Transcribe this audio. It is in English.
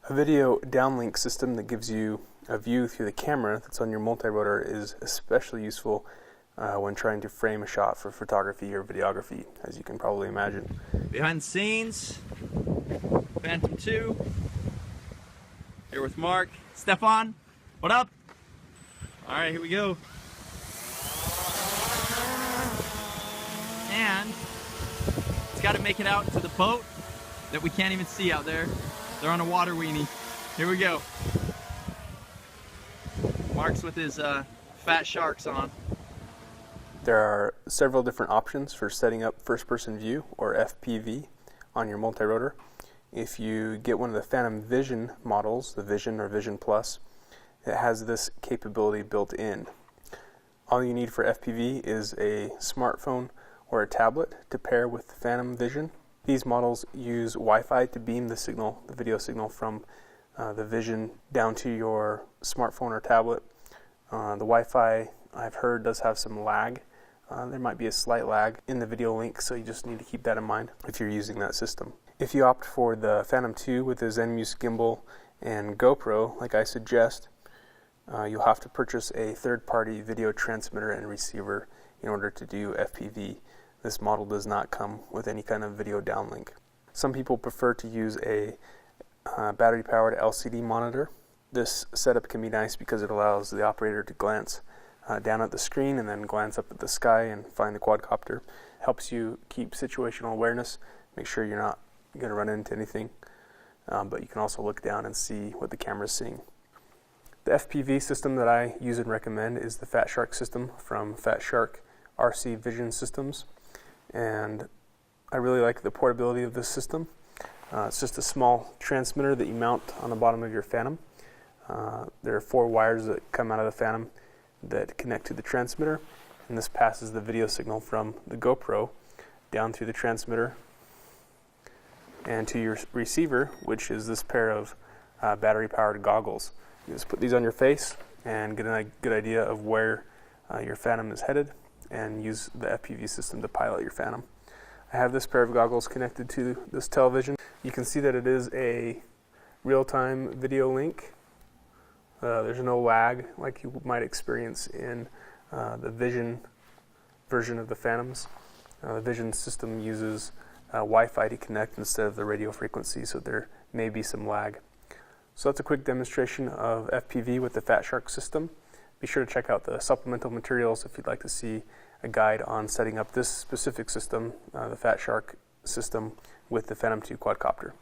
A video downlink system that gives you a view through the camera that's on your multi-rotor is especially useful when trying to frame a shot for photography or videography, as you can probably imagine. Behind the scenes, Phantom 2, here with Mark. Stefan, what up? All right, here we go. And it's got to make it out to the boat that we can't even see out there. They're on a water weenie. Here we go. Mark's with his fat sharks on. There are several different options for setting up first-person view, or FPV, on your multi-rotor. If you get one of the Phantom Vision models, the Vision or Vision Plus, it has this capability built in. All you need for FPV is a smartphone or a tablet to pair with the Phantom Vision. These models use Wi-Fi to beam the signal, the video signal from the Vision down to your smartphone or tablet. The Wi-Fi, I've heard, does have some lag. There might be a slight lag in the video link, so you just need to keep that in mind if you're using that system. If you opt for the Phantom 2 with the ZenMuse gimbal and GoPro, like I suggest, you'll have to purchase a third-party video transmitter and receiver in order to do FPV. This model does not come with any kind of video downlink. Some people prefer to use a battery-powered LCD monitor. This setup can be nice because it allows the operator to glance down at the screen and then glance up at the sky and find the quadcopter. Helps you keep situational awareness, make sure you're not going to run into anything, but you can also look down and see what the camera is seeing. The FPV system that I use and recommend is the Fat Shark system from Fat Shark RC Vision Systems, and I really like the portability of this system. It's just a small transmitter that you mount on the bottom of your Phantom. There are 4 wires that come out of the Phantom that connect to the transmitter, and this passes the video signal from the GoPro down through the transmitter and to your receiver, which is this pair of battery-powered goggles. You just put these on your face and get a good idea of where your Phantom is headed and use the FPV system to pilot your Phantom. I have this pair of goggles connected to this television. You can see that it is a real-time video link. There's no lag like you might experience in the Vision version of the Phantoms. The Vision system uses Wi-Fi to connect instead of the radio frequency, so there may be some lag. So that's a quick demonstration of FPV with the Fat Shark system. Be sure to check out the supplemental materials if you'd like to see a guide on setting up this specific system, the Fat Shark system, with the Phantom 2 quadcopter.